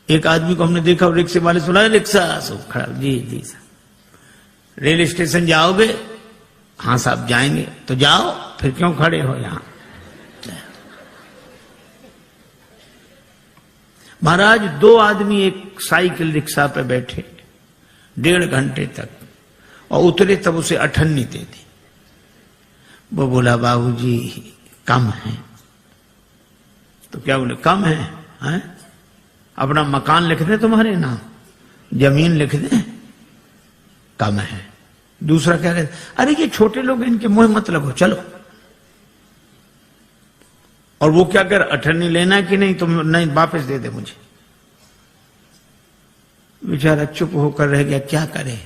एक आदमी को हमने देखा, रिक्शे वाले सुना, रिक्शा सब खड़ा, जी जी साहब रेल स्टेशन जाओगे? हाँ साहब जाएंगे। तो जाओ, फिर क्यों खड़े हो यहां? महाराज 2 आदमी एक साइकिल रिक्शा पे बैठे 1.5 घंटे तक, और उतरे तब उसे अठन्नी दे दी। वो बोला बाबूजी कम है। तो क्या बोले? कम है, हैं? अपना मकान लिख दे तुम्हारे नाम, जमीन लिख दे, कम है। दूसरा क्या कहते? अरे ये छोटे लोग, इनके मुंह मत लगो, चलो। और वो क्या कर, अठन्नी लेना कि नहीं? तुम नहीं, वापस दे दे मुझे। बेचारा चुप होकर रह गया, क्या करे।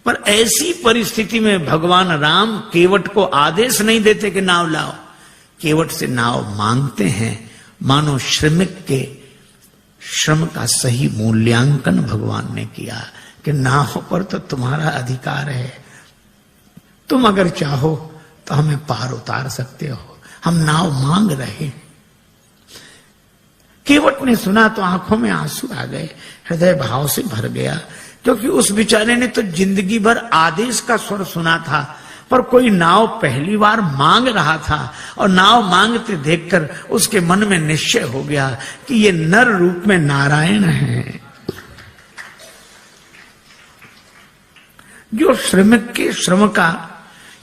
पर ऐसी परिस्थिति में भगवान राम केवट को आदेश नहीं देते कि नाव लाओ, केवट से नाव मांगते हैं। मानो श्रमिक के श्रम का सही मूल्यांकन भगवान ने किया कि नाव पर तो तुम्हारा अधिकार है, तुम अगर चाहो तो हमें पार उतार सकते हो, हम नाव मांग रहे। केवट ने सुना तो आंखों में आंसू आ गए, हृदय भाव से भर गया, क्योंकि उस बेचारे ने तो जिंदगी भर आदेश का स्वर सुना था, पर कोई नाव पहली बार मांग रहा था, और नाव मांगते देखकर उसके मन में निश्चय हो गया कि ये नर रूप में नारायण है। जो श्रमिक के श्रम का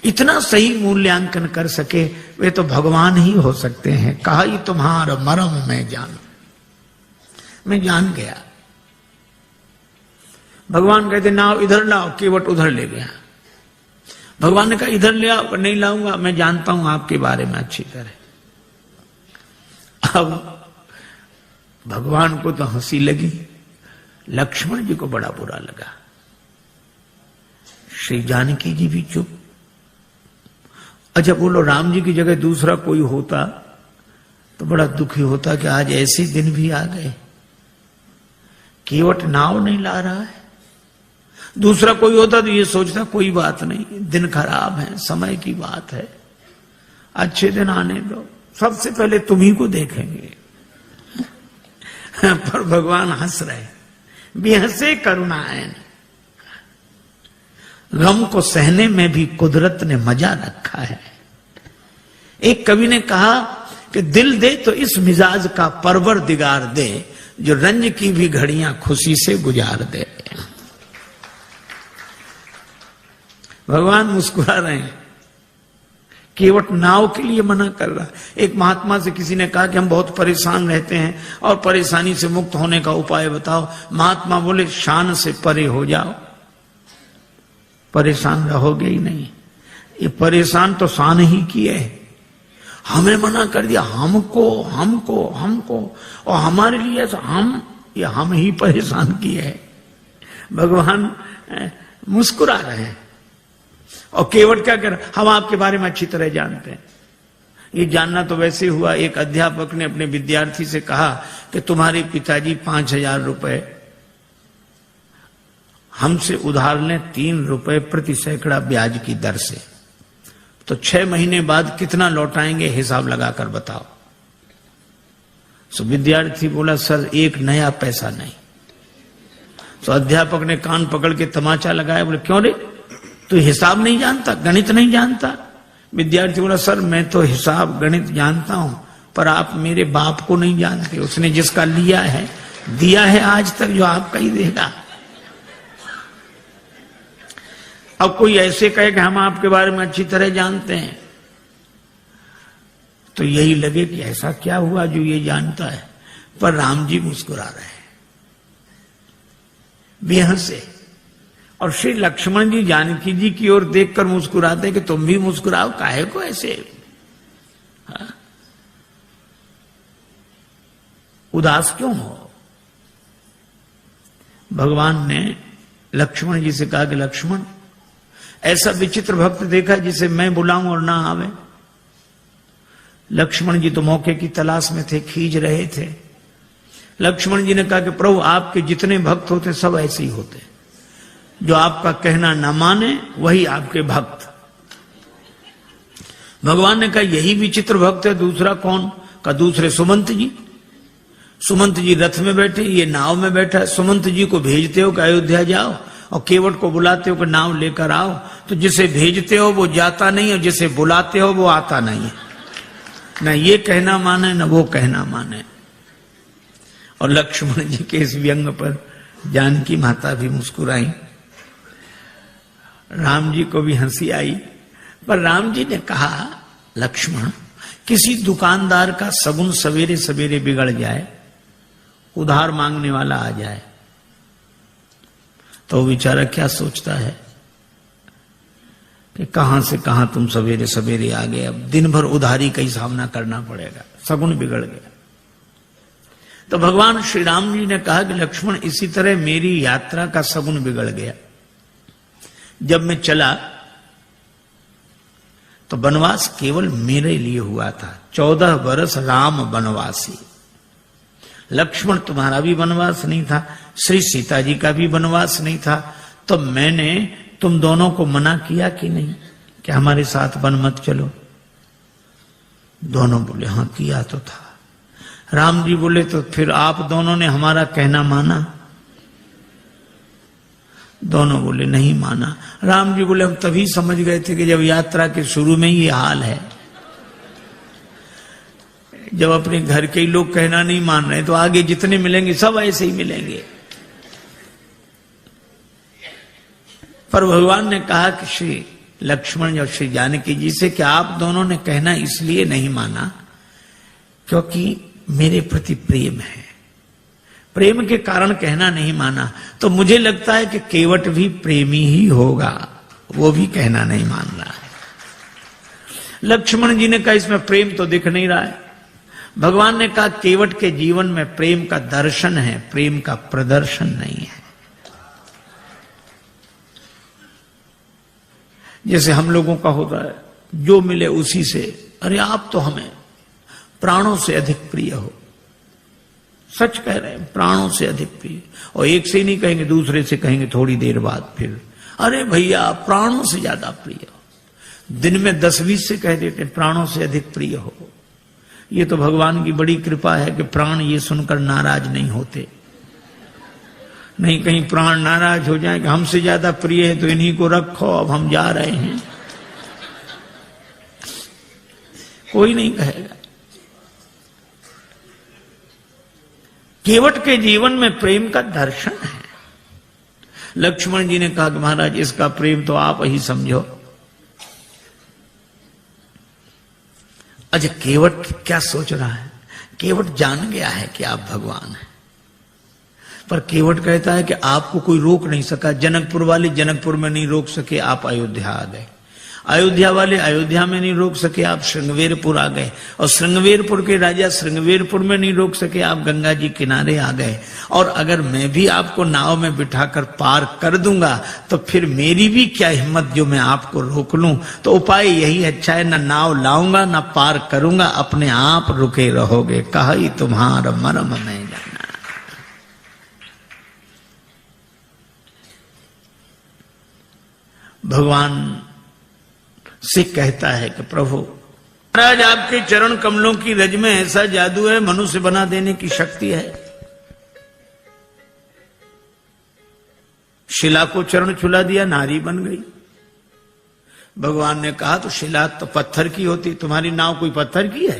इतना सही मूल्यांकन कर सके, वे तो भगवान ही हो सकते हैं। कहा ही तुम्हारा मरम मैं जान गया। भगवान कहते नाव इधर लाओ, केवट उधर ले गया। भगवान ने कहा इधर ले आओ, नहीं लाऊंगा, मैं जानता हूं आपके बारे में अच्छी तरह। अब भगवान को तो हंसी लगी, लक्ष्मण जी को बड़ा बुरा लगा, श्री जानकी जी भी चुप। अच्छा बोलो, राम जी की जगह दूसरा कोई होता तो बड़ा दुखी होता कि आज ऐसे दिन भी आ गए, केवट नाव नहीं ला रहा है। दूसरा कोई होता तो ये सोचता कोई बात नहीं, दिन खराब है, समय की बात है, अच्छे दिन आने दो, सबसे पहले तुम्ही को देखेंगे। पर भगवान हंस रहे, बेहसे करुणायन। गम को सहने में भी कुदरत ने मजा रखा है। एक कवि ने कहा कि दिल दे तो इस मिजाज का परवरदिगार दे, जो रंज की भी घड़ियां खुशी से गुजार दे। भगवान मुस्कुरा रहे हैं, केवट नाव के लिए मना कर रहा। एक महात्मा से किसी ने कहा कि हम बहुत परेशान रहते हैं और परेशानी से मुक्त होने का उपाय बताओ। महात्मा बोले शान से परे हो जाओ, परेशान रहोगे ही नहीं। ये परेशान तो शान ही किए, हमें मना कर दिया, हमको हमको हमको, और हमारे लिए तो हम ही परेशान किए हैं। भगवान मुस्कुरा रहे हैं। और केवट क्या कर, हम आपके बारे में अच्छी तरह जानते हैं। ये जानना तो वैसे हुआ, एक अध्यापक ने अपने विद्यार्थी से कहा कि तुम्हारे पिताजी 5,000 रुपए हमसे उधार लें 3 रुपए प्रति सैकड़ा ब्याज की दर से, तो 6 महीने बाद कितना लौटाएंगे, हिसाब लगाकर बताओ। सो विद्यार्थी बोला सर 1 नया पैसा नहीं। तो अध्यापक ने कान पकड़ के तमाचा लगाया, बोले क्यों रे, तू हिसाब नहीं जानता, गणित नहीं जानता? विद्यार्थी बोला सर मैं तो हिसाब गणित जानता हूं, पर आप मेरे बाप को नहीं जानते, उसने जिसका लिया है दिया है आज तक, जो आपका ही देगा। अब कोई ऐसे कहे कि हम आपके बारे में अच्छी तरह जानते हैं, तो यही लगे कि ऐसा क्या हुआ जो ये जानता है। पर राम जी मुस्कुरा रहे हैं बेहसे, और श्री लक्ष्मण जी जानकी जी की ओर देखकर मुस्कुराते कि तुम भी मुस्कुराओ, काहे को ऐसे उदास क्यों हो। भगवान ने लक्ष्मण जी से कहा कि लक्ष्मण, ऐसा विचित्र भक्त देखा जिसे मैं बुलाऊं और ना आवे। लक्ष्मण जी तो मौके की तलाश में थे, खींच रहे थे। लक्ष्मण जी ने कहा कि प्रभु आपके जितने भक्त होते सब ऐसे ही होते, जो आपका कहना न माने वही आपके भक्त। भगवान ने कहा यही विचित्र भक्त है, दूसरा कौन? का दूसरे सुमंत जी। सुमंत जी रथ में बैठे, ये नाव में बैठा। सुमंत जी को भेजते हो कि अयोध्या जाओ, और केवट को बुलाते हो कि नाव लेकर आओ। तो जिसे भेजते हो वो जाता नहीं, और जिसे बुलाते हो वो आता नहीं है। न ये कहना माने न वो कहना माने। और लक्ष्मण जी के इस व्यंग पर जानकी माता भी मुस्कुराई, राम जी को भी हंसी आई। पर राम जी ने कहा, लक्ष्मण, किसी दुकानदार का सगुन सवेरे सवेरे बिगड़ जाए, उधार मांगने वाला आ जाए, तो बेचारा क्या सोचता है कि कहां से कहां तुम सवेरे सवेरे आ गए, अब दिन भर उधारी का ही सामना करना पड़ेगा, सगुन बिगड़ गया। तो भगवान श्री राम जी ने कहा कि लक्ष्मण, इसी तरह मेरी यात्रा का सगुन बिगड़ गया। जब मैं चला तो वनवास केवल मेरे लिए हुआ था। 14 वर्ष राम वनवासी। लक्ष्मण तुम्हारा भी वनवास नहीं था, श्री सीता जी का भी वनवास नहीं था। तो मैंने तुम दोनों को मना किया कि नहीं कि हमारे साथ वन मत चलो? दोनों बोले हाँ किया तो था। राम जी बोले तो फिर आप दोनों ने हमारा कहना माना? दोनों बोले नहीं माना। राम जी बोले हम तभी समझ गए थे कि जब यात्रा के शुरू में ही हाल है, जब अपने घर के ही लोग कहना नहीं मान रहे तो आगे जितने मिलेंगे सब ऐसे ही मिलेंगे। पर भगवान ने कहा कि श्री लक्ष्मण और श्री जानकी जी से कि आप दोनों ने कहना इसलिए नहीं माना क्योंकि मेरे प्रति प्रेम है, प्रेम के कारण कहना नहीं माना। तो मुझे लगता है कि केवट भी प्रेमी ही होगा, वो भी कहना नहीं मान रहा है। लक्ष्मण जी ने कहा इसमें प्रेम तो दिख नहीं रहा है। भगवान ने कहा केवट के जीवन में प्रेम का दर्शन है, प्रेम का प्रदर्शन नहीं है। जैसे हम लोगों का होता है, जो मिले उसी से, अरे आप तो हमें प्राणों से अधिक प्रिय हो। सच कह रहे हैं, प्राणों से अधिक प्रिय। और एक से ही नहीं कहेंगे, दूसरे से कहेंगे थोड़ी देर बाद फिर, अरे भैया प्राणों से ज्यादा प्रिय हो। दिन में 10-20 से कह देते प्राणों से अधिक प्रिय हो। ये तो भगवान की बड़ी कृपा है कि प्राण ये सुनकर नाराज नहीं होते। नहीं कहीं प्राण नाराज हो जाए कि हमसे ज्यादा प्रिय है तो इन्हीं को रखो, अब हम जा रहे हैं, कोई नहीं कहेगा। केवट के जीवन में प्रेम का दर्शन है। लक्ष्मण जी ने कहा कि महाराज इसका प्रेम तो आप ही समझो। अच्छा केवट क्या सोच रहा है? केवट जान गया है कि आप भगवान हैं, पर केवट कहता है कि आपको कोई रोक नहीं सका। जनकपुर वाले जनकपुर में नहीं रोक सके, आप अयोध्या आ गए। अयोध्या वाले अयोध्या में नहीं रोक सके, आप श्रृंगवेरपुर आ गए। और श्रृंगवेरपुर के राजा श्रृंगवेरपुर में नहीं रोक सके, आप गंगा जी किनारे आ गए। और अगर मैं भी आपको नाव में बिठाकर पार कर दूंगा तो फिर मेरी भी क्या हिम्मत जो मैं आपको रोक लूं। तो उपाय यही अच्छा है, न नाव लाऊंगा न पार करूंगा, अपने आप रुके रहोगे। कहा ही तुम्हारा मर्म में जाना। भगवान से कहता है कि प्रभु महाराज आपके चरण कमलों की रज में ऐसा जादू है, मनुष्य बना देने की शक्ति है। शिला को चरण छुला दिया, नारी बन गई। भगवान ने कहा तो शिला तो पत्थर की होती, तुम्हारी नाव कोई पत्थर की है?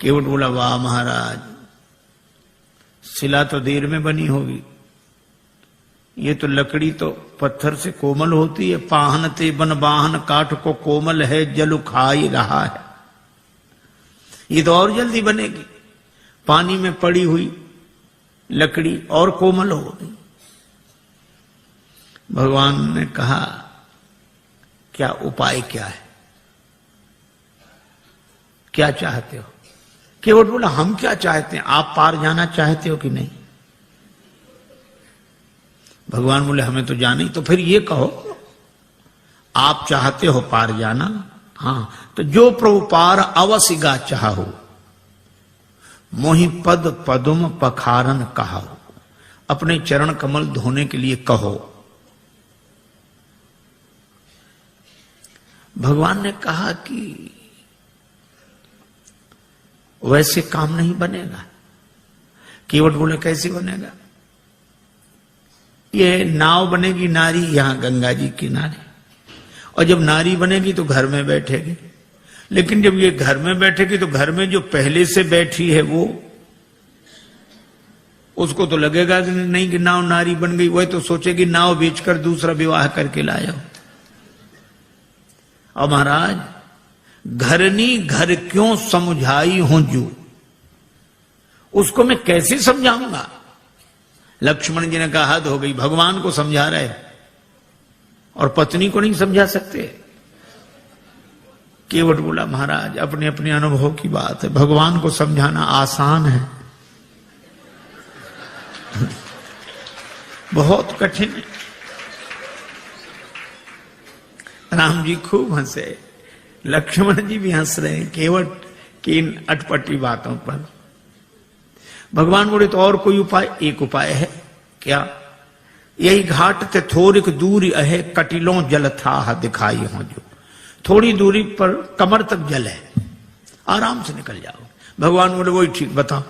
केवट बोला वाह महाराज, शिला तो देर में बनी होगी, ये तो लकड़ी तो पत्थर से कोमल होती है। पाहन ते बन बाहन काठ को कोमल है, जल खाई रहा है। ये तो और जल्दी बनेगी, पानी में पड़ी हुई लकड़ी और कोमल होगी। भगवान ने कहा क्या उपाय क्या है, क्या चाहते हो? केवट बोला हम क्या चाहते हैं, आप पार जाना चाहते हो कि नहीं? भगवान बोले हमें तो जाना ही। तो फिर ये कहो आप चाहते हो पार जाना? हाँ, तो जो प्रभु पार अवश्य गा चाहो, मोहि पद पदुम पखारन कहो। अपने चरण कमल धोने के लिए कहो। भगवान ने कहा कि वैसे काम नहीं बनेगा। केवट बोले कैसे बनेगा? ये नाव बनेगी नारी यहां गंगा जी किनारे, और जब नारी बनेगी तो घर में बैठेगी। लेकिन जब ये घर में बैठेगी तो घर में जो पहले से बैठी है वो, उसको तो लगेगा कि नहीं कि नाव नारी बन गई, वह तो सोचेगी नाव बेचकर दूसरा विवाह करके लाया। और महाराज, घरनी घर क्यों समझाई हूं जू, उसको मैं कैसे समझाऊंगा? लक्ष्मण जी ने कहा हद हो गई, भगवान को समझा रहे और पत्नी को नहीं समझा सकते। केवट बोला महाराज अपने अपने अनुभव की बात है, भगवान को समझाना आसान है, बहुत कठिन है। राम जी खूब हंसे, लक्ष्मण जी भी हंस रहे हैं केवट की इन अटपटी बातों पर। भगवान बोले तो और कोई उपाय? एक उपाय है। क्या? यही घाट ते थोड़िक दूरी अहे कटिलों जल था दिखाई हो, जो थोड़ी दूरी पर कमर तक जल है, आराम से निकल जाओ। भगवान बोले वही ठीक, बताओ।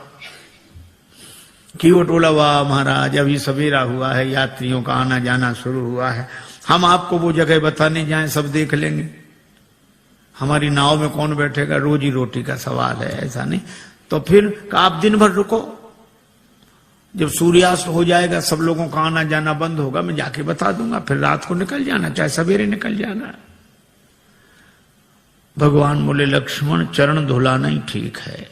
केवट बोला वाह महाराज, अभी सवेरा हुआ है, यात्रियों का आना जाना शुरू हुआ है, हम आपको वो जगह बताने जाएं सब देख लेंगे, हमारी नाव में कौन बैठेगा, रोजी रोटी का सवाल है, ऐसा नहीं। तो फिर आप दिन भर रुको, जब सूर्यास्त हो जाएगा सब लोगों का आना जाना बंद होगा, मैं जाके बता दूंगा, फिर रात को निकल जाना, चाहे सवेरे निकल जाना। भगवान बोले लक्ष्मण चरण धुलाना ही ठीक है,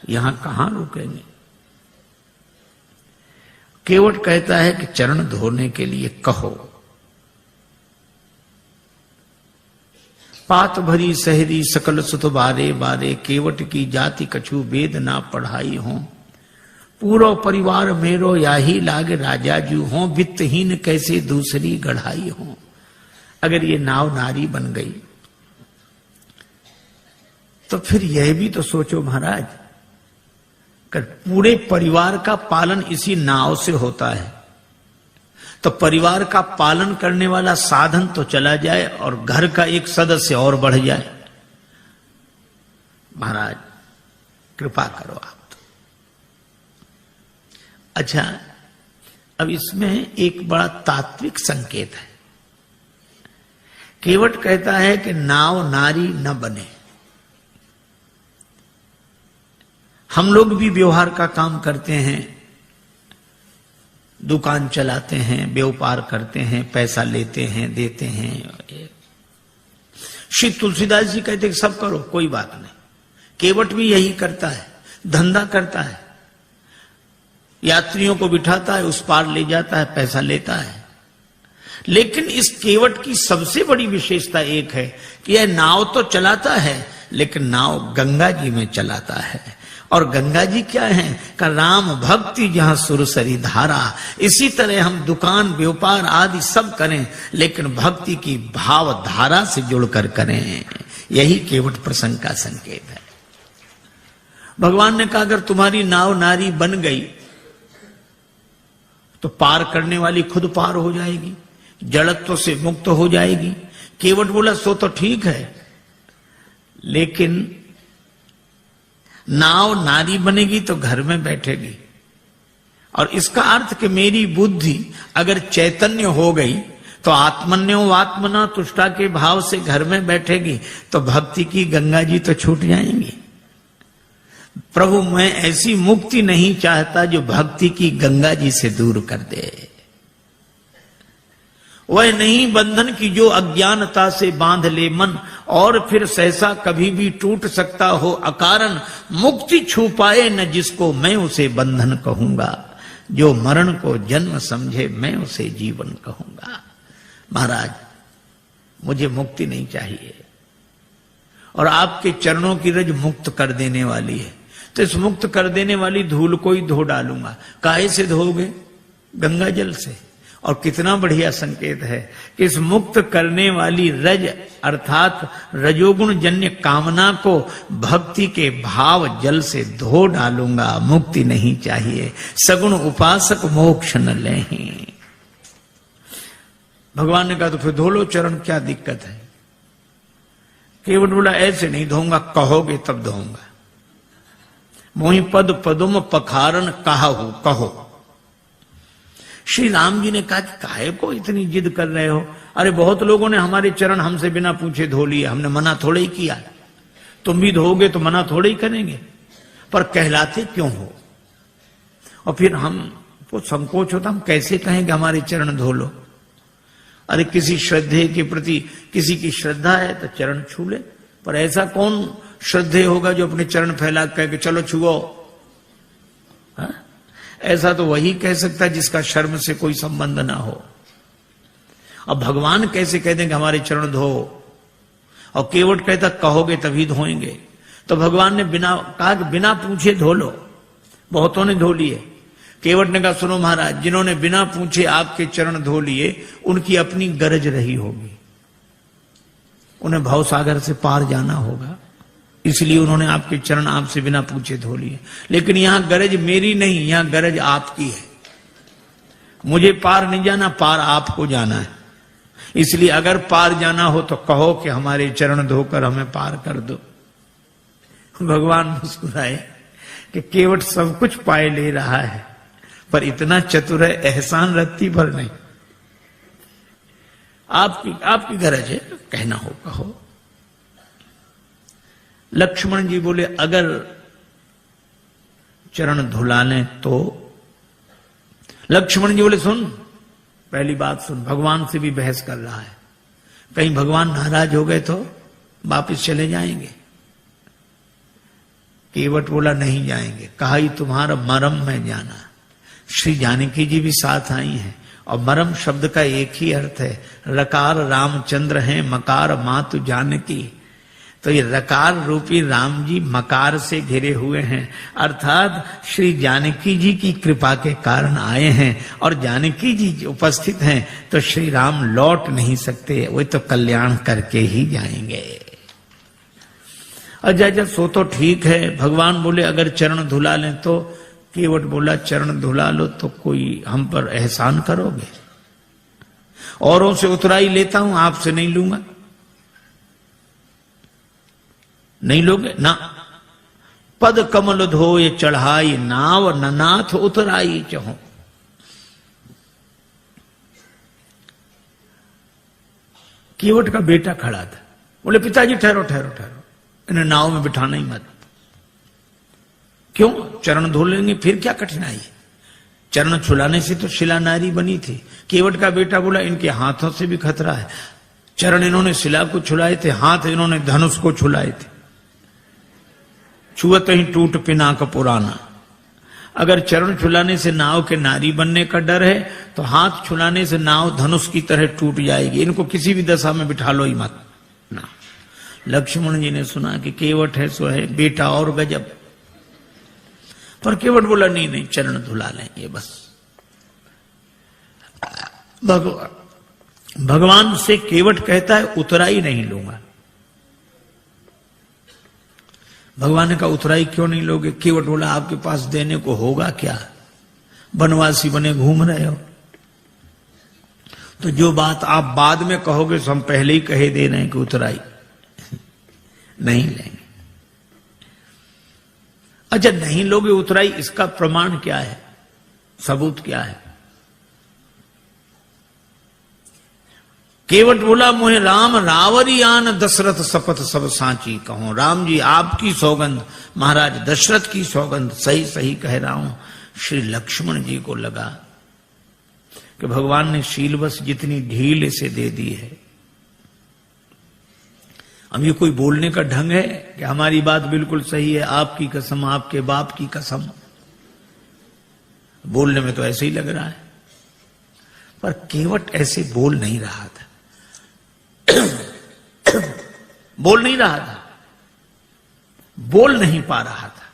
यहां कहां रुकेंगे। केवट कहता है कि चरण धोने के लिए कहो। पात भरी सहरी सकल सुत बारे बारे, केवट की जाति कछु वेद ना पढ़ाई हो, पूरा परिवार मेरो याही लाग राजा जू हो, वित्तहीन कैसे दूसरी गढ़ाई हो। अगर ये नाव नारी बन गई तो फिर यह भी तो सोचो महाराज, कर पूरे परिवार का पालन इसी नाव से होता है, तो परिवार का पालन करने वाला साधन तो चला जाए और घर का एक सदस्य और बढ़ जाए। महाराज कृपा करो आप तो। अच्छा, अब इसमें एक बड़ा तात्विक संकेत है। केवट कहता है कि नाव नारी न बने। हम लोग भी व्यवहार का काम करते हैं, दुकान चलाते हैं, व्यापार करते हैं, पैसा लेते हैं, देते हैं। श्री तुलसीदास जी कहते हैं सब करो, कोई बात नहीं। केवट भी यही करता है, धंधा करता है, यात्रियों को बिठाता है, उस पार ले जाता है, पैसा लेता है। लेकिन इस केवट की सबसे बड़ी विशेषता एक है कि यह नाव तो चलाता है, लेकिन नाव गंगा जी में चलाता है। और गंगा जी क्या है का राम भक्ति जहां सुरसरी धारा। इसी तरह हम दुकान व्यापार आदि सब करें, लेकिन भक्ति की भाव धारा से जुड़कर करें। यही केवट प्रसंग का संकेत है। भगवान ने कहा अगर तुम्हारी नाव नारी बन गई तो पार करने वाली खुद पार हो जाएगी, जड़त्व से मुक्त हो जाएगी। केवट बोला सो तो ठीक है, लेकिन नाव नारी बनेगी तो घर में बैठेगी, और इसका अर्थ कि मेरी बुद्धि अगर चैतन्य हो गई तो आत्मन्यो आत्मना तुष्टा के भाव से घर में बैठेगी, तो भक्ति की गंगा जी तो छूट जाएंगी। प्रभु मैं ऐसी मुक्ति नहीं चाहता जो भक्ति की गंगा जी से दूर कर दे। वह नहीं बंधन की जो अज्ञानता से बांध ले मन, और फिर सहसा कभी भी टूट सकता हो अकारण। मुक्ति छू पाए न जिसको मैं उसे बंधन कहूंगा, जो मरण को जन्म समझे मैं उसे जीवन कहूंगा। महाराज मुझे मुक्ति नहीं चाहिए, और आपके चरणों की रज मुक्त कर देने वाली है, तो इस मुक्त कर देने वाली धूल को ही धो डालूंगा। काहे से धोगे? गंगा जल से। और कितना बढ़िया संकेत है कि इस मुक्त करने वाली रज अर्थात रजोगुण जन्य कामना को भक्ति के भाव जल से धो डालूंगा। मुक्ति नहीं चाहिए, सगुण उपासक मोक्ष न लें। भगवान ने कहा तो फिर धो लो चरण, क्या दिक्कत है? केवट बोला ऐसे नहीं धोऊंगा, कहोगे तब धोऊंगा। मोहि पद पदुम पखारन कहाहु कहो। श्री राम जी ने कहा कि काहे को इतनी जिद कर रहे हो? अरे बहुत लोगों ने हमारे चरण हमसे बिना पूछे धो लिए, हमने मना थोड़े ही किया। तुम भी धोगे तो मना थोड़े ही करेंगे, पर कहलाते क्यों हो? और फिर हमको संकोच होता, हम कैसे कहें कि हमारे चरण धो लो? अरे किसी श्रद्धे के प्रति किसी की श्रद्धा है तो चरण छू ले, पर ऐसा कौन श्रद्धे होगा जो अपने चरण फैला कह के चलो छुओ? ऐसा तो वही कह सकता है जिसका शर्म से कोई संबंध ना हो। अब भगवान कैसे कह देंगे हमारे चरण धो? और केवट कहता कहोगे तभी धोएंगे। तो भगवान ने बिना कहा कि बिना पूछे धो लो। बहुतों ने धो लिए। केवट ने कहा सुनो महाराज, जिन्होंने बिना पूछे आपके चरण धो लिए उनकी अपनी गरज रही होगी, उन्हें भवसागर से पार जाना होगा, इसलिए उन्होंने आपके चरण आपसे बिना पूछे धो लिए। लेकिन यहां गरज मेरी नहीं, यहां गरज आपकी है। मुझे पार नहीं जाना, पार आपको जाना है। इसलिए अगर पार जाना हो तो कहो कि हमारे चरण धोकर हमें पार कर दो। भगवान मुस्कुराए कि केवट सब कुछ पाए ले रहा है, पर इतना चतुर है एहसान रत्ती भर नहीं। आपकी गरज है, कहना हो कहो। लक्ष्मण जी बोले अगर चरण धुला लें तो? लक्ष्मण जी बोले सुन, पहली बात सुन, भगवान से भी बहस कर रहा है, कहीं भगवान नाराज हो गए तो वापिस चले जाएंगे। केवट बोला नहीं जाएंगे। कहा ही तुम्हारा मरम में जाना। श्री जानकी जी भी साथ आई हैं, और मरम शब्द का एक ही अर्थ है, रकार रामचंद्र हैं, मकार मातु जानकी। तो ये रकार रूपी राम जी मकार से घिरे हुए हैं, अर्थात श्री जानकी जी की कृपा के कारण आए हैं, और जानकी जी उपस्थित हैं तो श्री राम लौट नहीं सकते, वो तो कल्याण करके ही जाएंगे। अच्छा सो तो ठीक है। भगवान बोले अगर चरण धुला लें तो? केवट बोला चरण धुला लो तो कोई हम पर एहसान करोगे? औरों से उतराई लेता हूं, आपसे नहीं लूंगा। नहीं लोगे ना? पद कमल धोए चढ़ाई नाव, ननाथ उतराई चहो। केवट का बेटा खड़ा था, बोले पिताजी ठहरो ठहरो ठहरो, इन्हें नाव में बिठाना ही मत। क्यों? चरण धो लेंगे फिर क्या कठिनाई है? चरण छुलाने से तो शिला नारी बनी थी। केवट का बेटा बोला इनके हाथों से भी खतरा है। चरण इन्होंने शिला को छुलाए थे, हाथ इन्होंने धनुष को छुलाए थे। छुअत ही टूट पिनाक पुराना। अगर चरण छुलाने से नाव के नारी बनने का डर है तो हाथ छुलाने से नाव धनुष की तरह टूट जाएगी। इनको किसी भी दशा में बिठा लो ही मत ना। लक्ष्मण जी ने सुना कि केवट है सो है, बेटा और गजब। पर केवट बोला नहीं नहीं, चरण धुला लेंगे बस। भगवान से केवट कहता है उतराई नहीं लूंगा। भगवान ने कहा उतराई क्यों नहीं लोगे? केवट बोला आपके पास देने को होगा क्या? बनवासी बने घूम रहे हो। तो जो बात आप बाद में कहोगे तो हम पहले ही कहे दे रहे हैं कि उतराई नहीं लेंगे। अच्छा नहीं लोगे उतराई, इसका प्रमाण क्या है? सबूत क्या है? केवट बोला मोहे राम रावरी आन दशरथ शपथ सब सांची कहो। राम जी आपकी सौगंध, महाराज दशरथ की सौगंध, सही सही कह रहा हूं। श्री लक्ष्मण जी को लगा कि भगवान ने शीलवश जितनी ढील इसे दे दी है, अब ये कोई बोलने का ढंग है कि हमारी बात बिल्कुल सही है, आपकी कसम, आपके बाप की कसम। बोलने में तो ऐसे ही लग रहा है, पर केवट ऐसे बोल नहीं रहा था। बोल नहीं रहा था, बोल नहीं पा रहा था।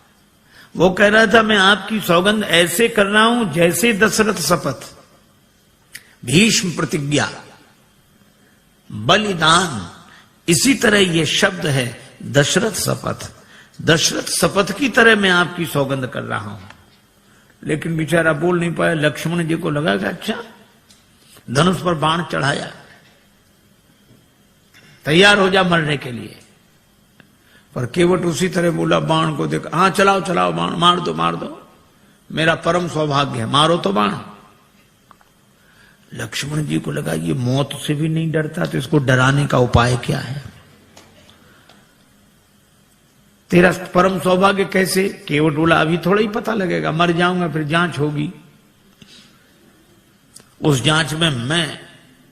वो कह रहा था मैं आपकी सौगंध ऐसे कर रहा हूं जैसे दशरथ शपथ, भीष्म प्रतिज्ञा, बलिदान, इसी तरह ये शब्द है दशरथ शपथ। दशरथ शपथ की तरह मैं आपकी सौगंध कर रहा हूं। लेकिन बेचारा बोल नहीं पाया। लक्ष्मण जी को लगा कि अच्छा, धनुष पर बाण चढ़ाया, तैयार हो जा मरने के लिए। पर केवट उसी तरह बोला, बाण को देख, हाँ चलाओ चलाओ बाण, मार दो मार दो, मेरा परम सौभाग्य है, मारो तो बाण। लक्ष्मण जी को लगा ये मौत से भी नहीं डरता, तो इसको डराने का उपाय क्या है? तेरा परम सौभाग्य कैसे? केवट बोला, अभी थोड़ा ही पता लगेगा, मर जाऊंगा फिर जांच होगी, उस जांच में मैं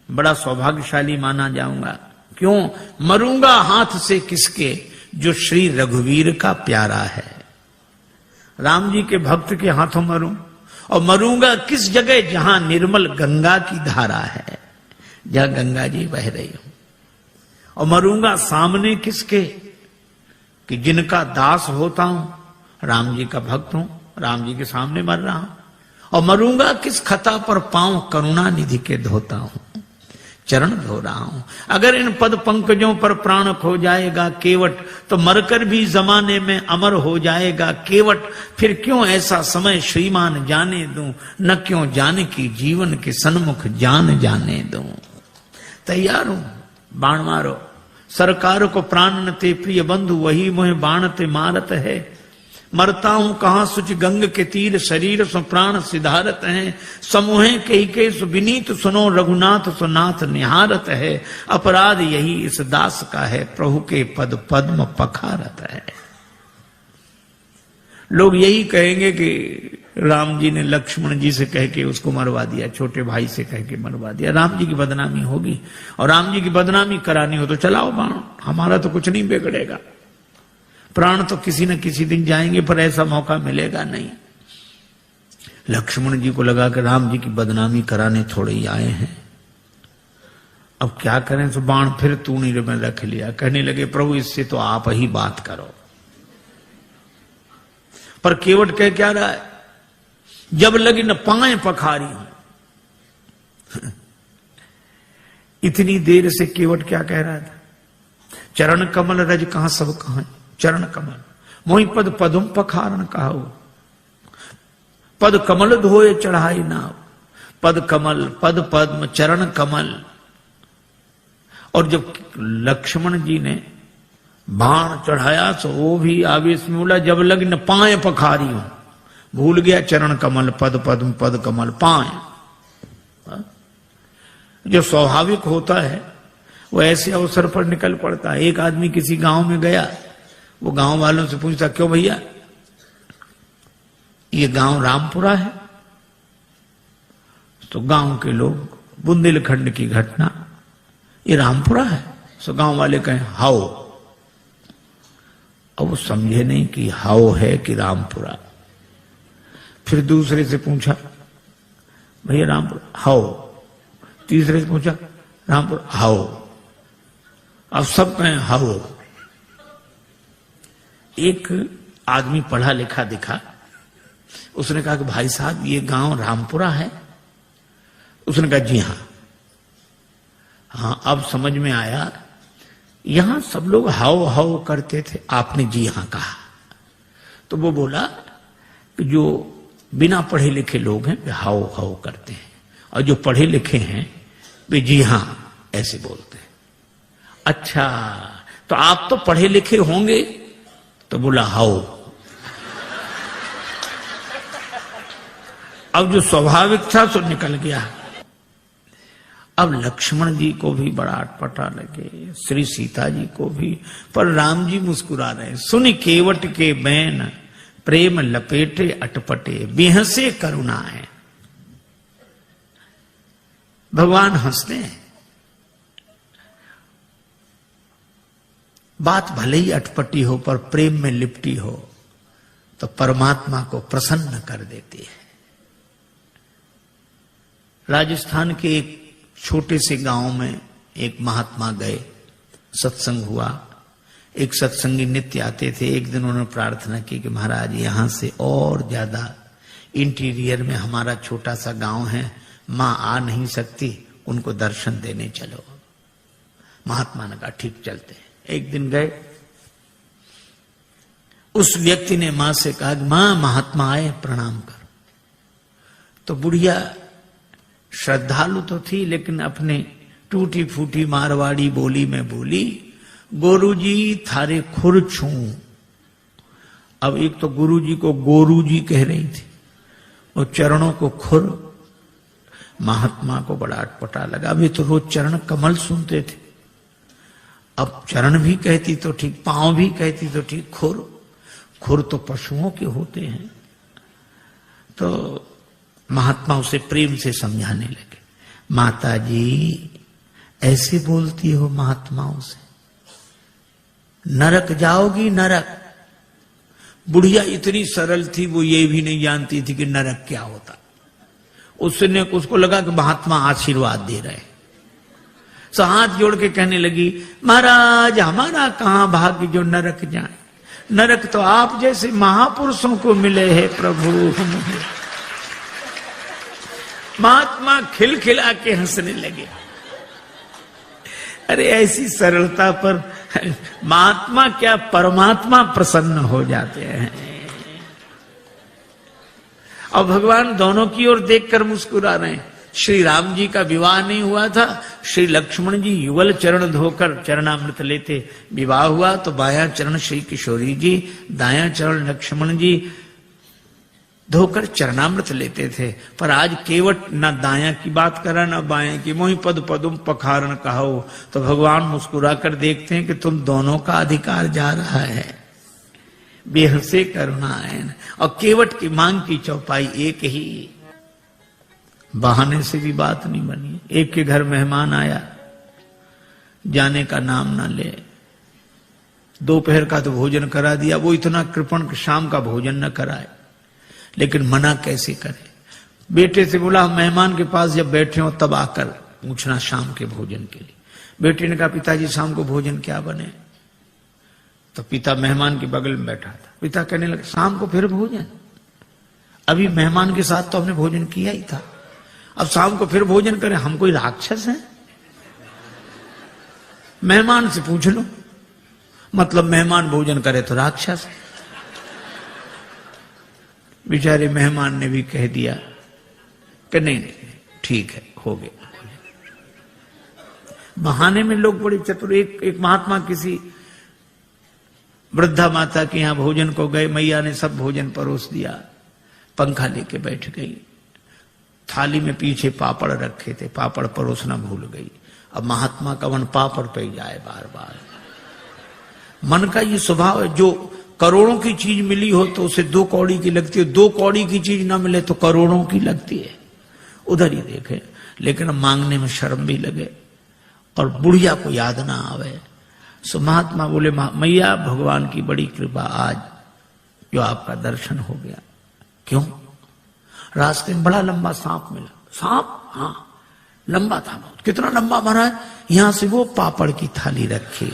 बड़ा सौभाग्यशाली माना जाऊंगा। क्यों? मरूंगा हाथ से किसके, जो श्री रघुवीर का प्यारा है। राम जी के भक्त के हाथों मरूं, और मरूंगा किस जगह, जहां निर्मल गंगा की धारा है, जहां गंगा जी बह रही हूं। और मरूंगा सामने किसके, कि जिनका दास होता हूं, राम जी का भक्त हूं, राम जी के सामने मर रहा हूं। और मरूंगा किस खता पर, पांव करुणा निधि के धोता हूं, चरण धो रहा हूं। अगर इन पद पंकजों पर प्राण खो जाएगा केवट, तो मरकर भी जमाने में अमर हो जाएगा केवट। फिर क्यों ऐसा समय श्रीमान जाने दूं, न क्यों जाने की जीवन के सन्मुख जान जाने दूं। तैयार हूं, बाण मारो। सरकार को प्राण न ते प्रिय बंधु, वही मोहे बाण ते मारत है। मरता हूं कहां सुच गंग के तीर, शरीर सो प्राण सिधारत है। समूहे कही सु विनीत सुनो, रघुनाथ सो नाथ निहारत है। अपराध यही इस दास का है, प्रभु के पद पद्म पखारत है। लोग यही कहेंगे कि राम जी ने लक्ष्मण जी से कह के उसको मरवा दिया, छोटे भाई से कह के मरवा दिया। राम जी की बदनामी होगी, और राम जी की बदनामी करानी हो तो चलाओ बाण, हमारा तो कुछ नहीं बिगड़ेगा। प्राण तो किसी न किसी दिन जाएंगे, पर ऐसा मौका मिलेगा नहीं। लक्ष्मण जी को लगा कि राम जी की बदनामी कराने थोड़े ही आए हैं, अब क्या करें। तो बाण फिर तूणी में रख लिया, कहने लगे, प्रभु इससे तो आप ही बात करो। पर केवट कह क्या रहा है, जब लगी न पाए पखारी हूं। इतनी देर से केवट क्या कह रहा था, चरण कमल रज कहां सब कहां, चरण कमल मोहि पद पदुम पखारन कहाऊ। पद कमल धोए चढ़ाई नाव, पद कमल पद पद्म चरण कमल। और जब लक्ष्मण जी ने बाण चढ़ाया तो वो भी आवेश में बोला, जब लग न पाए पखारी हूं, भूल गया चरण कमल पद पद्म पद कमल पाए। जो स्वाभाविक होता है वो ऐसे अवसर पर निकल पड़ता है। एक आदमी किसी गांव में गया, वो गांव वालों से पूछता, क्यों भैया ये गांव रामपुरा है? तो गांव के लोग, बुंदेलखंड की घटना, ये रामपुरा है? तो गांव वाले कहें हाओ। अब वो समझे नहीं कि हाओ है कि रामपुरा। फिर दूसरे से पूछा, भैया रामपुरा हाओ। तीसरे से पूछा, रामपुरा हाओ। अब सब कहें हाओ। एक आदमी पढ़ा लिखा दिखा, उसने कहा कि भाई साहब ये गांव रामपुरा है? उसने कहा जी हां। हाँ, अब समझ में आया, यहां सब लोग हाओ हाओ करते थे, आपने जी हां कहा। तो वो बोला कि जो बिना पढ़े लिखे लोग हैं वे हाओ हाओ करते हैं, और जो पढ़े लिखे हैं वे जी हां ऐसे बोलते हैं। अच्छा, तो आप तो पढ़े लिखे होंगे? तो बोला हाओ। अब जो स्वाभाविक था सो निकल गया। अब लक्ष्मण जी को भी बड़ा अटपटा लगे, श्री सीता जी को भी, पर राम जी मुस्कुरा रहे। सुन केवट के बैन, प्रेम लपेटे अटपटे, बेहसे करुणा है। भगवान हंसते हैं। बात भले ही अटपटी हो, पर प्रेम में लिपटी हो तो परमात्मा को प्रसन्न कर देती है। राजस्थान के एक छोटे से गांव में एक महात्मा गए, सत्संग हुआ। एक सत्संगी नित्य आते थे। एक दिन उन्होंने प्रार्थना की कि महाराज यहां से और ज्यादा इंटीरियर में हमारा छोटा सा गांव है, मां आ नहीं सकती, उनको दर्शन देने चलो। महात्मा ने कहा ठीक चलते हैं। एक दिन गए, उस व्यक्ति ने मां से कहा कि मां महात्मा आए, प्रणाम करो। तो बुढ़िया श्रद्धालु तो थी, लेकिन अपने टूटी फूटी मारवाड़ी बोली में बोली, गोरुजी थारे खुर छू। अब एक तो गुरुजी को गोरू जी कह रही थी और चरणों को खुर। महात्मा को बड़ा अटपटा लगा। अभी तो रोज चरण कमल सुनते थे, अब चरण भी कहती तो ठीक, पांव भी कहती तो ठीक, खुर। खुर तो पशुओं के होते हैं। तो महात्मा उसे प्रेम से समझाने लगे, माता जी ऐसे बोलती हो महात्माओं से, नरक जाओगी नरक। बुढ़िया इतनी सरल थी, वो ये भी नहीं जानती थी कि नरक क्या होता। उसको लगा कि महात्मा आशीर्वाद दे रहे हैं, सो हाथ जोड़ के कहने लगी, महाराज हमारा कहां भाग्य जो नरक जाए, नरक तो आप जैसे महापुरुषों को मिले हैं प्रभु। महात्मा खिलखिला के हंसने लगे। अरे ऐसी सरलता पर महात्मा क्या परमात्मा प्रसन्न हो जाते हैं। और भगवान दोनों की ओर देखकर मुस्कुरा रहे हैं। श्री राम जी का विवाह नहीं हुआ था, श्री लक्ष्मण जी युगल चरण धोकर चरणामृत लेते। विवाह हुआ तो बायां चरण श्री किशोरी जी, दायां चरण लक्ष्मण जी धोकर चरणामृत लेते थे। पर आज केवट न दायां की बात करा न बाएं की, मोहि पद पदुम पखारन कहो। तो भगवान मुस्कुरा कर देखते हैं कि तुम दोनों का अधिकार जा रहा है। बेहसे करुणायन। और केवट की मांग की चौपाई एक ही, बहाने से भी बात नहीं बनी। एक के घर मेहमान आया, जाने का नाम ना ले। दोपहर का तो भोजन करा दिया, वो इतना कृपण शाम का भोजन न कराए। लेकिन मना कैसे करे। बेटे से बोला मेहमान के पास जब बैठे हो तब आकर पूछना शाम के भोजन के लिए। बेटे ने कहा पिताजी शाम को भोजन क्या बने। तो पिता मेहमान के बगल में बैठा था। पिता कहने लगे शाम को फिर भोजन, अभी मेहमान के साथ तो हमने भोजन किया ही था, अब शाम को फिर भोजन करें, हम कोई राक्षस हैं? मेहमान से पूछ लो, मतलब मेहमान भोजन करे तो राक्षस। बेचारे मेहमान ने भी कह दिया कि नहीं नहीं ठीक है, हो गया। बहाने में लोग बड़े चतुर। एक महात्मा किसी वृद्धा माता के यहां भोजन को गए, मैया ने सब भोजन परोस दिया, पंखा लेके बैठ गई। थाली में पीछे पापड़ रखे थे, पापड़ परोसना भूल गई। अब महात्मा का मन पापड़ पे जाए बार बार। मन का ये स्वभाव है, जो करोड़ों की चीज मिली हो तो उसे 2 कौड़ी की लगती है, 2 कौड़ी की चीज ना मिले तो करोड़ों की लगती है। उधर ही देखे, लेकिन मांगने में शर्म भी लगे और बुढ़िया को याद ना आवे। सो महात्मा बोले मैया भगवान की बड़ी कृपा, आज जो आपका दर्शन हो गया। क्यों? रास्ते में बड़ा लंबा सांप मिला। सांप? हाँ लंबा था बहुत। कितना लंबा भरा है, यहां से वो पापड़ की थाली रखी।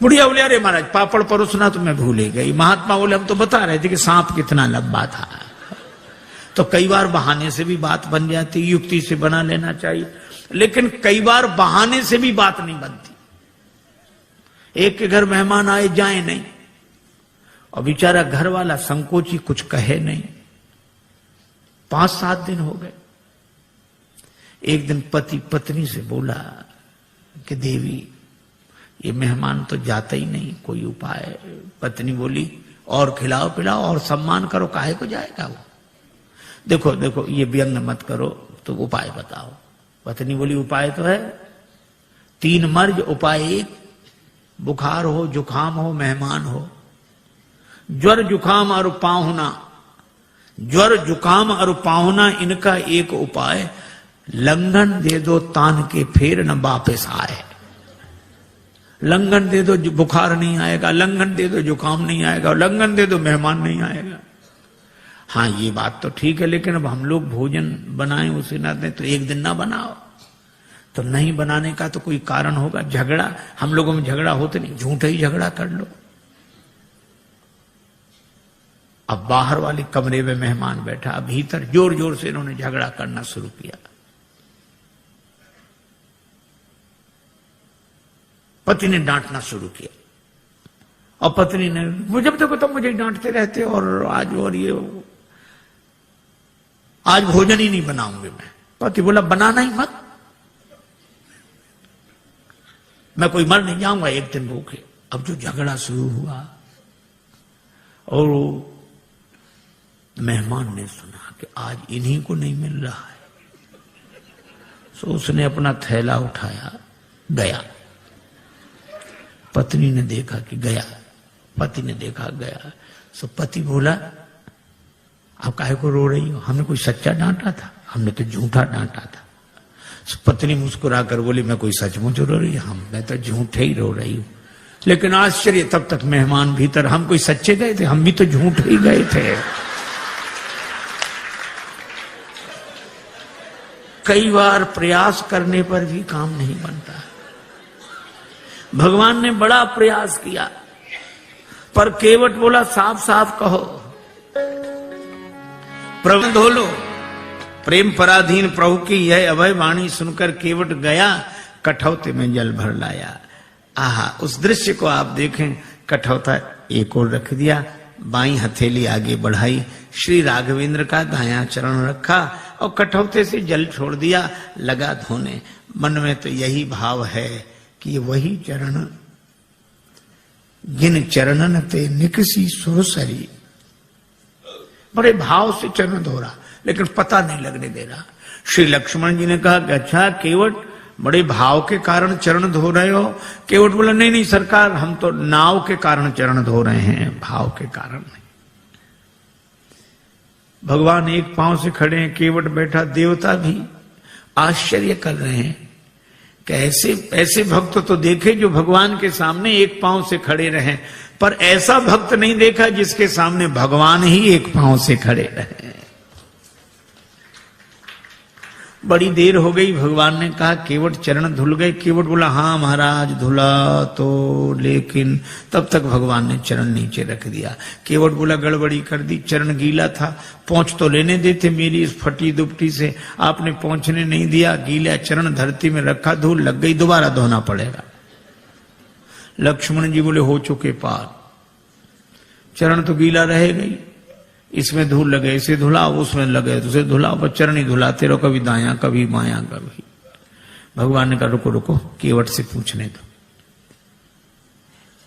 बुढ़िया बोले अरे महाराज पापड़ परोसना तो मैं भूल ही गई। महात्मा बोले हम तो बता रहे थे कि सांप कितना लंबा था। तो कई बार बहाने से भी बात बन जाती, युक्ति से बना लेना चाहिए, लेकिन कई बार बहाने से भी बात नहीं बनती। एक के घर मेहमान आए जाए नहीं, और बेचारा घर वाला संकोची कुछ कहे नहीं। 5-7 दिन हो गए। एक दिन पति पत्नी से बोला कि देवी ये मेहमान तो जाता ही नहीं, कोई उपाय। पत्नी बोली और खिलाओ पिलाओ और सम्मान करो, काहे को जाएगा वो। देखो देखो ये व्यंग मत करो, तो उपाय बताओ। पत्नी बोली उपाय तो है 3 मर्ज, उपाय 1, बुखार हो जुखाम हो मेहमान हो। ज्वर जुखाम और पाहुना, ज्वर जुखाम और पाहुना इनका एक उपाय, लंघन दे दो तान के फिर न वापस आए। लंघन दे दो बुखार नहीं आएगा, लंघन दे दो जुकाम नहीं आएगा, लंघन दे दो मेहमान नहीं आएगा। हाँ ये बात तो ठीक है, लेकिन अब हम लोग भोजन बनाएं उसे ना दें तो एक दिन ना बनाओ। तो नहीं बनाने का तो कोई कारण होगा। झगड़ा, हम लोगों में झगड़ा होते नहीं, झूठा ही झगड़ा कर लो। अब बाहर वाले कमरे में मेहमान बैठा, भीतर जोर जोर से इन्होंने झगड़ा करना शुरू किया। पति ने डांटना शुरू किया और पत्नी ने, जब देखो तुम मुझे डांटते रहते और आज भोजन ही नहीं बनाऊंगी मैं। पति बोला बनाना ही मत। मैं कोई मर नहीं जाऊंगा एक दिन भूखे। अब जो झगड़ा शुरू हुआ और मेहमान ने सुना कि आज इन्हीं को नहीं मिल रहा है, तो उसने अपना थैला उठाया गया। पत्नी ने देखा कि गया, पति ने देखा गया। सो पति बोला आप काहे को रो रही हो, हमने कोई सच्चा डांटा था, हमने तो झूठा डांटा था। सो पत्नी मुस्कुरा कर बोली मैं कोई सचमुच रो रही हूं, मैं तो झूठे ही रो रही हूं। लेकिन आश्चर्य, तब तक मेहमान भीतर, हम कोई सच्चे गए थे, हम भी तो झूठ ही गए थे। कई बार प्रयास करने पर भी काम नहीं बनता। भगवान ने बड़ा प्रयास किया पर केवट बोला साफ साफ कहो, प्रभु धो लो। प्रेम पराधीन प्रभु की यह अभय वाणी सुनकर केवट गया, कठौते में जल भर लाया। आहा, उस दृश्य को आप देखें। कठौता एक और रख दिया, बाई हथेली आगे बढ़ाई, श्री राघवेंद्र का दायां चरण रखा और कठौते से जल छोड़ दिया, लगा धोने। मन में तो यही भाव है कि ये वही चरण जिन चरणन ते निकसी सुरसरी। बड़े भाव से चरण धो रहा, लेकिन पता नहीं लगने दे रहा। श्री लक्ष्मण जी ने कहा कि अच्छा केवट, बड़े भाव के कारण चरण धो रहे हो? केवट बोला नहीं नहीं सरकार, हम तो नाव के कारण चरण धो रहे हैं, भाव के कारण नहीं। भगवान एक पांव से खड़े हैं, केवट बैठा, देवता भी आश्चर्य कर रहे हैं कि ऐसे भक्त तो देखे जो भगवान के सामने एक पांव से खड़े रहे, पर ऐसा भक्त नहीं देखा जिसके सामने भगवान ही एक पांव से खड़े रहे। बड़ी देर हो गई, भगवान ने कहा केवट चरण धुल गए? केवट बोला हाँ महाराज धुला तो, लेकिन तब तक भगवान ने चरण नीचे रख दिया। केवट बोला गड़बड़ी कर दी, चरण गीला था, पहुंच तो लेने देते मेरी इस फटी दुपटी से, आपने पहुंचने नहीं दिया, गीला चरण धरती में रखा, धूल लग गई, दोबारा धोना पड़ेगा। लक्ष्मण जी बोले हो चुके पार, चरण तो गीला रहेगा ही, इसमें धूल लगे इसे धुलाओ, उसमें लगे तो उसे धुलाओ, पर चरण ही धुलाते रहो, कभी दायां कभी बायां कभी। भगवान ने कहा रुको रुको, केवट से पूछने दो।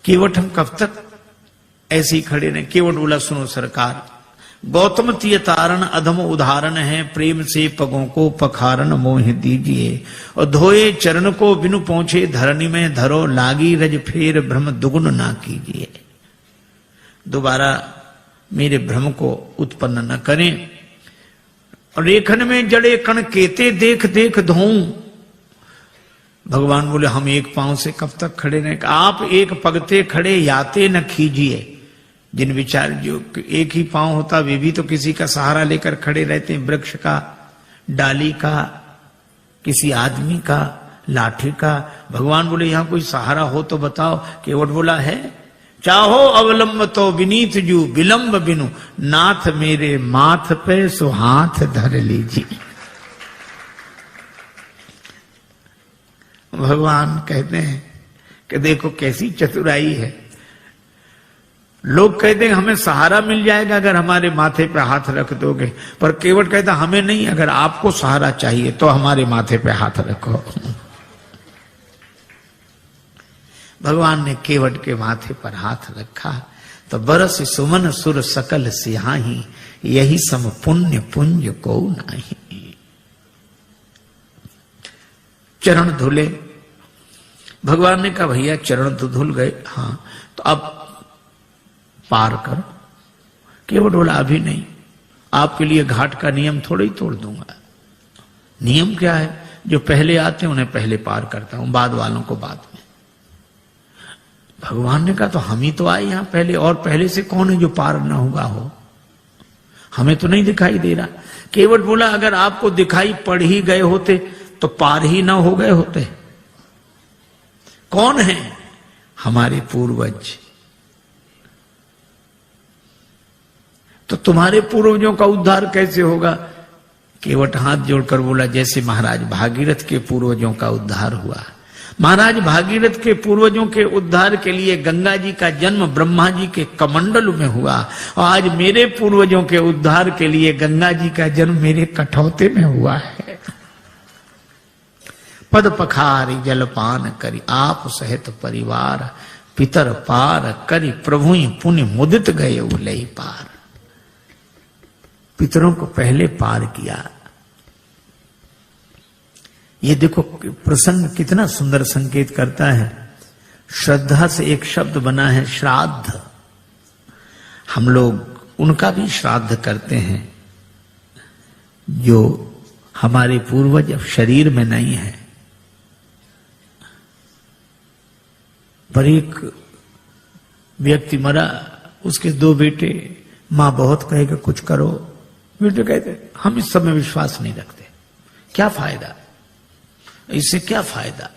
केवट हम कब तक ऐसे ही खड़े रहे? केवट बोला सुनो सरकार, गौतम तीय तारण अधम उदाहरण है, प्रेम से पगों को पखारन मोह दीजिए, और धोए चरण को बिनु पहुंचे धरनी में धरो, लागी रज फेर भ्रम दुगुन ना कीजिए। दोबारा मेरे भ्रम को उत्पन्न न करें। रेखन में जड़े कण केते देख देख धोऊं। भगवान बोले हम एक पांव से कब तक खड़े रहें? आप एक पगते खड़े याते न खीजिए। जिन विचार जो एक ही पांव होता वे भी तो किसी का सहारा लेकर खड़े रहते हैं, वृक्ष का, डाली का, किसी आदमी का, लाठी का। भगवान बोले यहां कोई सहारा हो तो बताओ। केवट बोला है, चाहो अवलंब तो विनीत जू, विलंब बिनु नाथ मेरे माथ पे सो हाथ धर लीजिए। भगवान कहते हैं कि देखो कैसी चतुराई है। लोग कहते हैं हमें सहारा मिल जाएगा अगर हमारे माथे पे हाथ रख दोगे, पर केवट कहता हमें नहीं, अगर आपको सहारा चाहिए तो हमारे माथे पे हाथ रखो। भगवान ने केवट के माथे पर हाथ रखा तो बरस सुमन सुर सकल सिहाही, यही सम पुण्य पुंज को नाही। चरण धुले। भगवान ने कहा भैया चरण तो धुल गए, हाँ तो अब पार करो। केवट बोला अभी नहीं, आपके लिए घाट का नियम थोड़ा ही तोड़ दूंगा। नियम क्या है? जो पहले आते हैं उन्हें पहले पार करता हूं, बाद वालों को बाद में। भगवान ने कहा तो हम ही तो आए यहां पहले, और पहले से कौन है जो पार ना हुआ हो? हमें तो नहीं दिखाई दे रहा। केवट बोला अगर आपको दिखाई पड़ ही गए होते तो पार ही ना हो गए होते। कौन है? हमारे पूर्वज। तो तुम्हारे पूर्वजों का उद्धार कैसे होगा? केवट हाथ जोड़कर बोला जैसे महाराज भागीरथ के पूर्वजों का उद्धार हुआ। महाराज भागीरथ के पूर्वजों के उद्धार के लिए गंगा जी का जन्म ब्रह्मा जी के कमंडल में हुआ, और आज मेरे पूर्वजों के उद्धार के लिए गंगा जी का जन्म मेरे कठौते में हुआ है। पद पखारी जलपान करी, आप सहित परिवार पितर पार करी, प्रभु पुण्य मुदित गए उलई पार। पितरों को पहले पार किया। ये देखो प्रसंग कितना सुंदर संकेत करता है। श्रद्धा से एक शब्द बना है श्राद्ध। हम लोग उनका भी श्राद्ध करते हैं जो हमारे पूर्वज अब शरीर में नहीं है। पर एक व्यक्ति मरा, उसके 2 बेटे, मां बहुत कहेगा कुछ करो, बेटे कहते हम इस सब में विश्वास नहीं रखते, क्या फायदा, इससे क्या फायदा।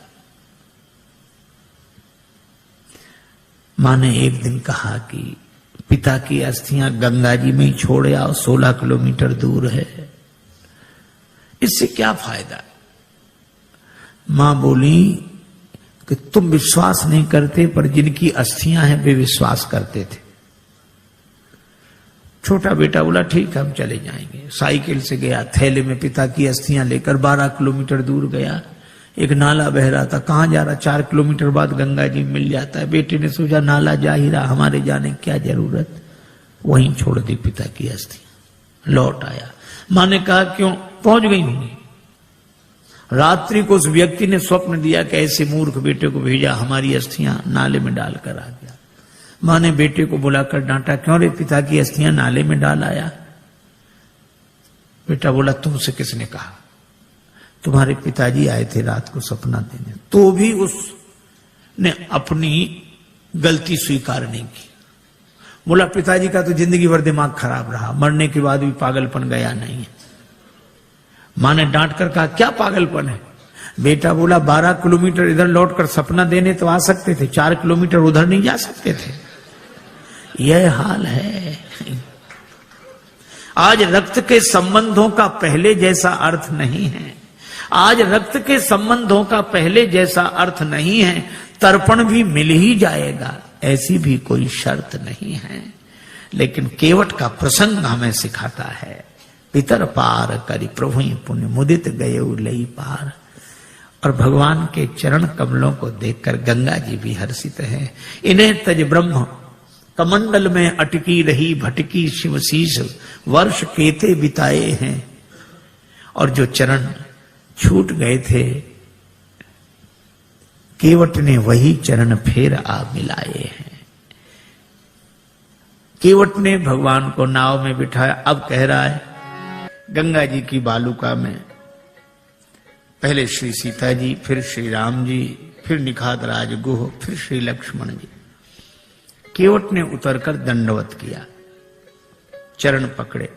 मां ने एक दिन कहा कि पिता की अस्थियां गंगा जी में ही छोड़ आओ, 16 किलोमीटर दूर है, इससे क्या फायदा। मां बोली कि तुम विश्वास नहीं करते, पर जिनकी अस्थियां हैं वे विश्वास करते थे। छोटा बेटा बोला ठीक है हम चले जाएंगे। साइकिल से गया, थैले में पिता की अस्थियां लेकर 12 किलोमीटर दूर गया। एक नाला बह रहा था, कहां जा रहा, 4 किलोमीटर बाद गंगा जी मिल जाता है। बेटे ने सोचा नाला जा ही रहा, हमारे जाने की क्या जरूरत, वहीं छोड़ दी पिता की अस्थियां। लौट आया, मां ने कहा क्यों, पहुंच गई होंगी। रात्रि को उस व्यक्ति ने स्वप्न दिया कि ऐसे मूर्ख बेटे को भेजा, हमारी अस्थियां नाले में डालकर आ गया। मां ने बेटे को बुलाकर डांटा, क्यों रे पिता की अस्थियां नाले में डाल आया। बेटा बोला तुमसे किसने कहा, तुम्हारे पिताजी आए थे रात को सपना देने। तो भी उसने अपनी गलती स्वीकार नहीं की। बोला पिताजी का तो जिंदगी भर दिमाग खराब रहा, मरने के बाद भी पागलपन गया नहीं है। मां ने डांट कर कहा क्या पागलपन है। बेटा बोला 12 किलोमीटर इधर लौटकर सपना देने तो आ सकते थे, 4 किलोमीटर उधर नहीं जा सकते थे। यह हाल है। आज रक्त के संबंधों का पहले जैसा अर्थ नहीं है। आज रक्त के संबंधों का पहले जैसा अर्थ नहीं है। तर्पण भी मिल ही जाएगा, ऐसी भी कोई शर्त नहीं है। लेकिन केवट का प्रसंग हमें सिखाता है, पितर पार करी प्रभु पुण्य मुदित गए लई पार। और भगवान के चरण कमलों को देखकर गंगा जी भी हर्षित हैं। इन्हें तज ब्रह्म कमंडल में अटकी रही भटकी शिवशीष, वर्ष केते बिताए हैं। और जो चरण छूट गए थे, केवट ने वही चरण फिर आ मिलाए हैं। केवट ने भगवान को नाव में बिठाया। अब कह रहा है गंगा जी की बालुका में पहले श्री सीता जी, फिर श्री राम जी, फिर निखात राज गुह, फिर श्री लक्ष्मण जी। केवट ने उतरकर दंडवत किया, चरण पकड़े।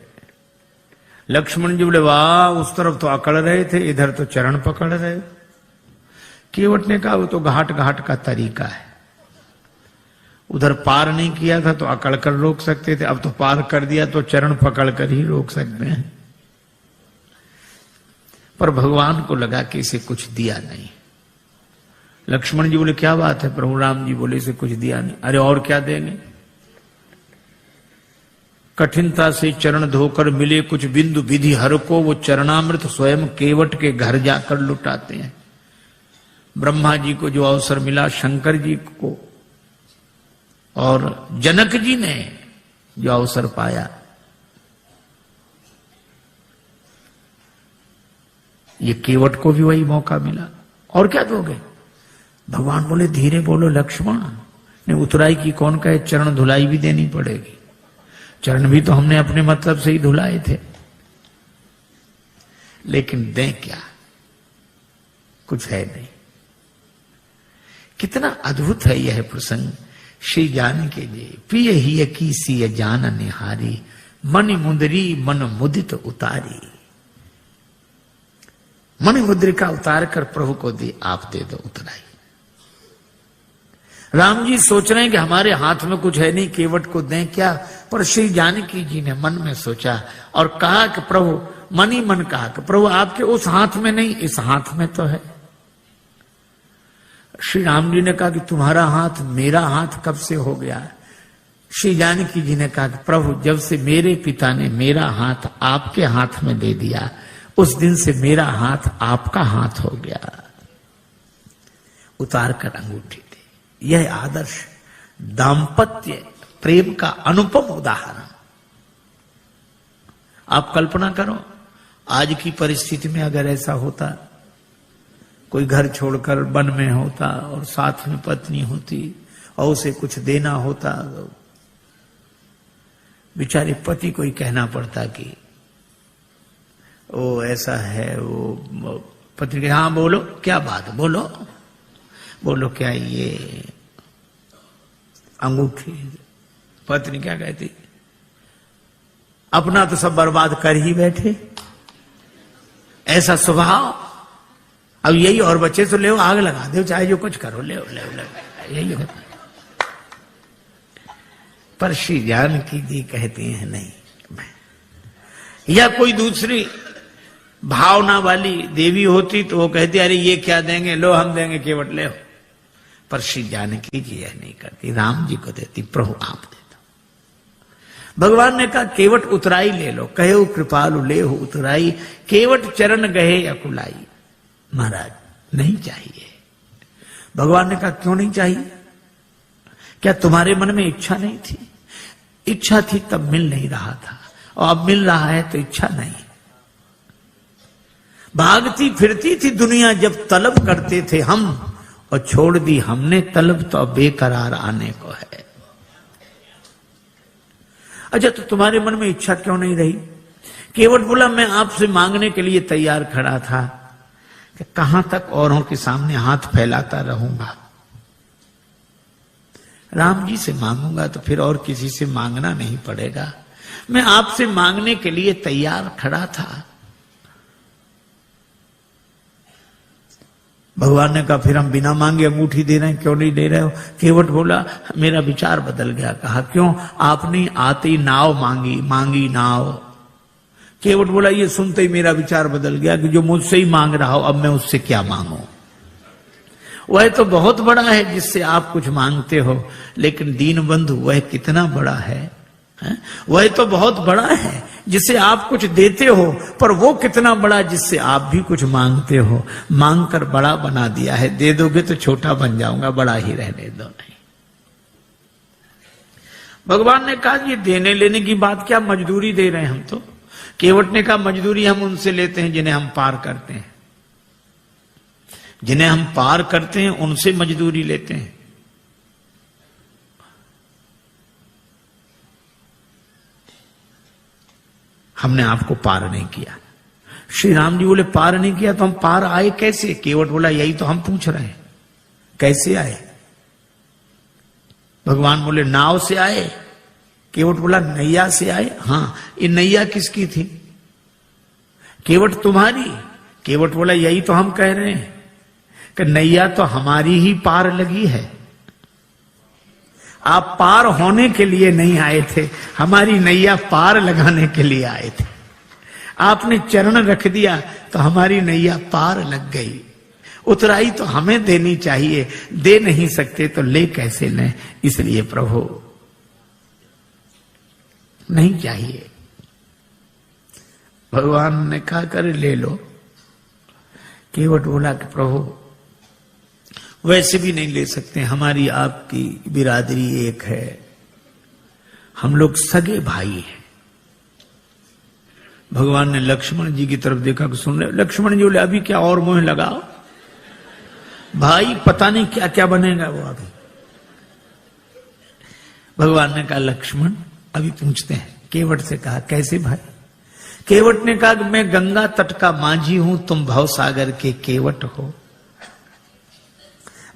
लक्ष्मण जी बोले वाह, उस तरफ तो अकड़ रहे थे, इधर तो चरण पकड़ रहे। केवट ने कहा वो तो घाट घाट का तरीका है, उधर पार नहीं किया था तो अकड़ कर रोक सकते थे, अब तो पार कर दिया तो चरण पकड़ कर ही रोक सकते हैं। पर भगवान को लगा कि इसे कुछ दिया नहीं। लक्ष्मण जी बोले क्या बात है प्रभु। राम जी बोले इसे कुछ दिया नहीं। अरे और क्या देंगे। कठिनता से चरण धोकर मिले कुछ बिंदु विधि हर को, वो चरणामृत स्वयं केवट के घर जाकर लुटाते हैं। ब्रह्मा जी को जो अवसर मिला, शंकर जी को और जनक जी ने जो अवसर पाया, ये केवट को भी वही मौका मिला। और क्या दोगे। भगवान बोले धीरे बोलो लक्ष्मण, ने उतराई की कौन कहे, चरण धुलाई भी देनी पड़ेगी। चरण भी तो हमने अपने मतलब से ही धुलाए थे। लेकिन दें क्या, कुछ है नहीं। कितना अद्भुत है यह प्रसंग। श्री जानकी जी प्रिय ही की सी जान निहारी, मन मुंदरी मन मुदित उतारी। मन मुद्रिका उतार कर प्रभु को दी, आप दे दो उतराई। राम जी सोच रहे हैं कि हमारे हाथ में कुछ है नहीं, केवट को दें क्या। पर श्री जानकी जी ने मन में सोचा और कहा कि प्रभु, मन ही मन कहा कि प्रभु आपके उस हाथ में नहीं, इस हाथ में तो है। श्री राम जी ने कहा कि तुम्हारा हाथ मेरा हाथ कब से हो गया। श्री जानकी जी ने कहा कि प्रभु जब से मेरे पिता ने मेरा हाथ आपके हाथ में दे दिया, उस दिन से मेरा हाथ आपका हाथ हो गया। उतार कर अंगूठी दी। यह आदर्श दाम्पत्य प्रेम का अनुपम उदाहरण। आप कल्पना करो, आज की परिस्थिति में अगर ऐसा होता, कोई घर छोड़कर वन में होता और साथ में पत्नी होती और उसे कुछ देना होता, बेचारे पति को ही कहना पड़ता कि वो ऐसा है, वो पत्नी के हाँ बोलो, क्या बात, बोलो बोलो, क्या ये अंगूठी। पत्नी क्या कहती, अपना तो सब बर्बाद कर ही बैठे, ऐसा स्वभाव, अब यही और बच्चे तो ले आग लगा दो, चाहे जो कुछ करो, ले यही होता। पर श्री जानकी जी कहती हैं नहीं, या कोई दूसरी भावना वाली देवी होती तो वो कहती अरे ये क्या देंगे, लो हम देंगे, केवट ले। पर श्री जानकी जी यह नहीं करती, राम जी को देती, प्रभु आप दे दो। भगवान ने कहा केवट उतराई ले लो, कहे कृपालु ले हो उतराई, केवट चरण गहे अकुलाई। महाराज नहीं चाहिए। भगवान ने कहा क्यों नहीं चाहिए? क्या तुम्हारे मन में इच्छा नहीं थी? इच्छा थी तब मिल नहीं रहा था, और अब मिल रहा है तो इच्छा नहीं। भागती फिरती थी दुनिया जब तलब करते थे हम, और छोड़ दी हमने तलब तो अब बेकरार आने को है। अच्छा तो तुम्हारे मन में इच्छा क्यों नहीं रही? केवट बोला मैं आपसे मांगने के लिए तैयार खड़ा था कि कहां तक औरों के सामने हाथ फैलाता रहूंगा। राम जी से मांगूंगा तो फिर और किसी से मांगना नहीं पड़ेगा। मैं आपसे मांगने के लिए तैयार खड़ा था। भगवान ने कहा फिर हम बिना मांगे अंगूठी दे रहे हैं, क्यों नहीं दे रहे हो? केवट बोला मेरा विचार बदल गया। कहा क्यों? आपने आती नाव मांगी नाव। केवट बोला ये सुनते ही मेरा विचार बदल गया कि जो मुझसे ही मांग रहा हो, अब मैं उससे क्या मांगू? वह तो बहुत बड़ा है जिससे आप कुछ मांगते हो, लेकिन दीन बंधु वह कितना बड़ा है? वह तो बहुत बड़ा है जिससे आप कुछ देते हो, पर वो कितना बड़ा जिससे आप भी कुछ मांगते हो। मांग कर बड़ा बना दिया है, दे दोगे तो छोटा बन जाऊंगा, बड़ा ही रहने दो। नहीं, भगवान ने कहा ये देने लेने की बात क्या, मजदूरी दे रहे हैं हम तो। केवट ने कहा मजदूरी हम उनसे लेते हैं जिन्हें हम पार करते हैं, जिन्हें हम पार करते हैं उनसे मजदूरी लेते हैं। हमने आपको पार नहीं किया। श्री राम जी बोले पार नहीं किया तो हम पार आए कैसे? केवट बोला यही तो हम पूछ रहे हैं, कैसे आए? भगवान बोले नाव से आए। केवट बोला नैया से आए। हाँ, ये नैया किसकी थी? केवट तुम्हारी। केवट बोला यही तो हम कह रहे हैं कि नैया तो हमारी ही पार लगी है। आप पार होने के लिए नहीं आए थे, हमारी नैया पार लगाने के लिए आए थे। आपने चरण रख दिया तो हमारी नैया पार लग गई। उतराई तो हमें देनी चाहिए, दे नहीं सकते तो ले कैसे लें? इसलिए प्रभु नहीं चाहिए। भगवान ने कहा कर ले लो। केवट बोला कि प्रभु वैसे भी नहीं ले सकते, हमारी आपकी बिरादरी एक है, हम लोग सगे भाई हैं। भगवान ने लक्ष्मण जी की तरफ देखा कि सुन रहे? लक्ष्मण जी बोले अभी क्या और मोह लगाओ भाई, पता नहीं क्या क्या बनेगा वो अभी। भगवान ने कहा लक्ष्मण अभी पूछते हैं। केवट से कहा कैसे भाई? केवट ने कहा कि मैं गंगा तट का माझी हूं, तुम भवसागर के केवट हो।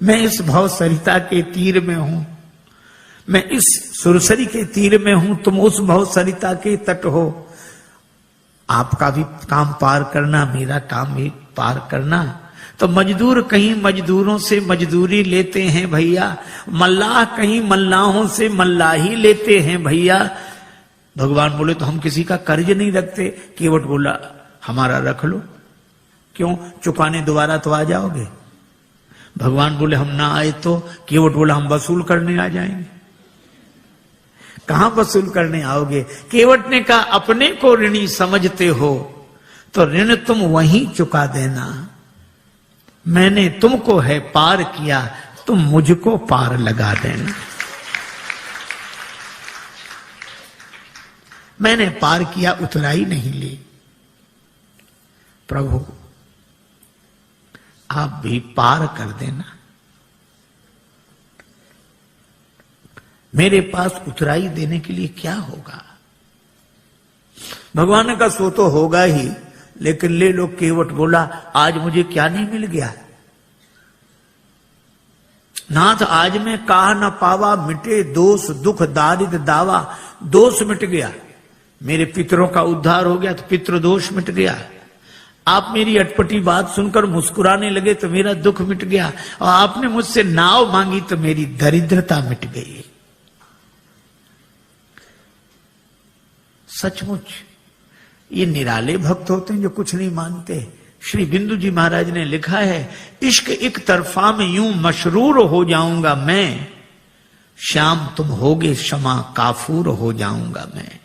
मैं इस भव सरिता के तीर में हूं, मैं इस सुरसरी के तीर में हूं, तुम उस भव सरिता के तट हो। आपका भी काम पार करना, मेरा काम भी पार करना। तो मजदूर कहीं मजदूरों से मजदूरी लेते हैं भैया, मल्लाह कहीं मल्लाहों से मल्लाही लेते हैं भैया। भगवान बोले तो हम किसी का कर्ज नहीं रखते। केवट बोला हमारा रख लो। क्यों? चुकाने दोबारा तो आ जाओगे। भगवान बोले हम ना आए तो? केवट बोला हम वसूल करने आ जाएंगे। कहां वसूल करने आओगे? केवट ने कहा अपने को ऋणी समझते हो तो ऋण तुम वहीं चुका देना। मैंने तुमको है पार किया, तुम मुझको पार लगा देना। मैंने पार किया, उतराई नहीं ली। प्रभु आप भी पार कर देना। मेरे पास उतराई देने के लिए क्या होगा? भगवान का सो तो होगा ही, लेकिन ले लो। केवट बोला, आज मुझे क्या नहीं मिल गया नाथ? आज मैं कहा न पावा, मिटे दोष दुख दारिद्र दावा। दोष मिट गया, मेरे पितरों का उद्धार हो गया, तो पितृ दोष मिट गया। आप मेरी अटपटी बात सुनकर मुस्कुराने लगे तो मेरा दुख मिट गया, और आपने मुझसे नाव मांगी तो मेरी दरिद्रता मिट गई। सचमुच ये निराले भक्त होते हैं जो कुछ नहीं मानते। श्री बिंदु जी महाराज ने लिखा है, इश्क एक तरफा में यूं मशरूर हो जाऊंगा मैं, श्याम तुम होगे क्षमा काफूर हो जाऊंगा मैं।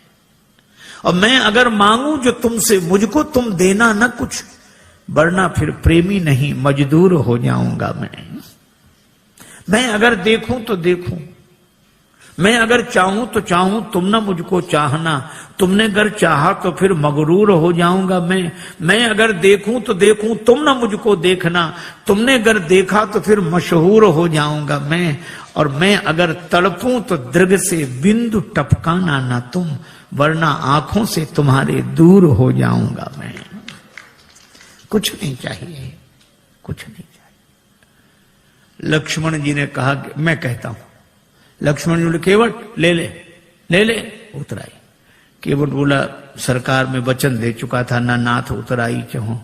और मैं अगर मांगू जो तुमसे, मुझको तुम देना न कुछ, वरना फिर प्रेमी नहीं मजदूर हो जाऊंगा मैं अगर देखूं तो देखूं, मैं अगर चाहूं तो चाहूं, तुम ना मुझको चाहना। तुमने अगर चाहा तो फिर मगरूर हो जाऊंगा मैं अगर देखूं तो देखूं, तुम ना मुझको देखना। तुमने अगर देखा तो फिर मशहूर हो जाऊंगा मैं। और मैं अगर तड़पूं तो दृग से बिंदु टपकाना ना तुम, वरना आंखों से तुम्हारे दूर हो जाऊंगा मैं। कुछ नहीं चाहिए, कुछ नहीं चाहिए। लक्ष्मण जी ने कहा कि मैं कहता हूं। लक्ष्मण जी बोले, केवट ले ले ले ले उतराई। केवट बोला, सरकार में वचन दे चुका था, ना नाथ उतराई चाहूं।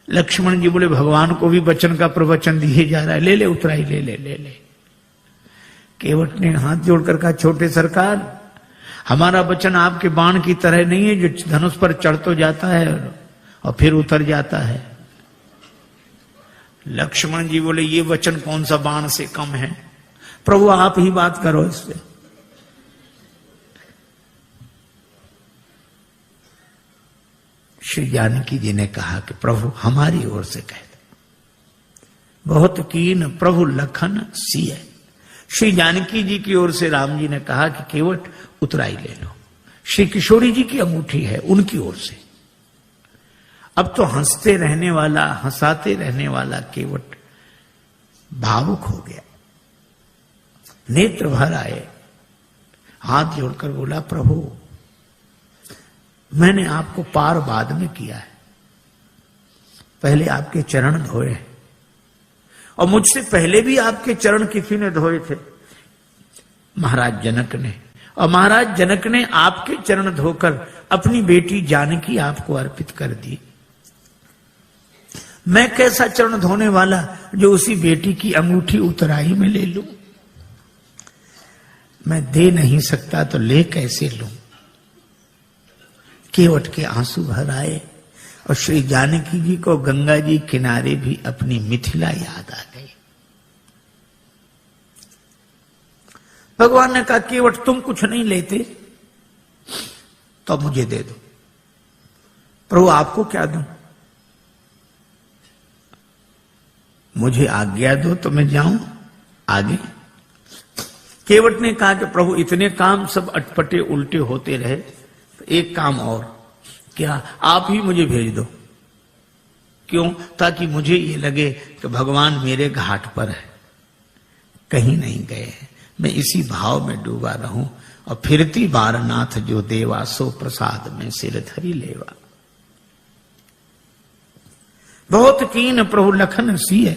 लक्ष्मण जी बोले, भगवान को भी वचन का प्रवचन दिए जा रहा है, ले ले उतराई, ले ले ले ले। केवट ने हाथ जोड़कर कहा, छोटे सरकार, हमारा वचन आपके बाण की तरह नहीं है जो धनुष पर चढ़ तो जाता है और फिर उतर जाता है। लक्ष्मण जी बोले, ये वचन कौन सा बाण से कम है? प्रभु आप ही बात करो इससे। श्री जानकी जी ने कहा कि प्रभु हमारी ओर से कह दे। बहुत कीन प्रभु लखन सिय। श्री जानकी जी की ओर से राम जी ने कहा कि केवट उतराई ले लो। श्री किशोरी जी की अंगूठी है, उनकी ओर से। अब तो हंसते रहने वाला, हंसाते रहने वाला केवट भावुक हो गया, नेत्र भर आए, हाथ जोड़कर बोला, प्रभु मैंने आपको पार बाद में किया है, पहले आपके चरण धोए, और मुझसे पहले भी आपके चरण किसी ने धोए थे, महाराज जनक ने। और महाराज जनक ने आपके चरण धोकर अपनी बेटी जानकी आपको अर्पित कर दी। मैं कैसा चरण धोने वाला जो उसी बेटी की अंगूठी उतराई में ले लूं? मैं दे नहीं सकता तो ले कैसे लूं? केवट के आंसू भर आए, और श्री जानकी जी को गंगा जी किनारे भी अपनी मिथिला याद आ गई। भगवान ने कहा, केवट तुम कुछ नहीं लेते तो मुझे दे दो। प्रभु आपको क्या दूं? मुझे आज्ञा दो तो मैं जाऊं आगे। केवट ने कहा कि प्रभु इतने काम सब अटपटे उल्टे होते रहे, तो एक काम और, क्या आप ही मुझे भेज दो। क्यों? ताकि मुझे ये लगे कि भगवान मेरे घाट पर है, कहीं नहीं गए हैं, मैं इसी भाव में डूबा रहूं। और फिरती बार नाथ जो देवा, सो प्रसाद में सिर धरी लेवा। बहुत कीन प्रभु लखन सिय,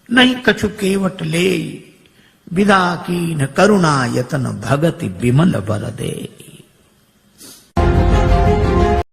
नहीं कछु केवट ले, विदा कीन करुणा यतन भगति विमल बर दे।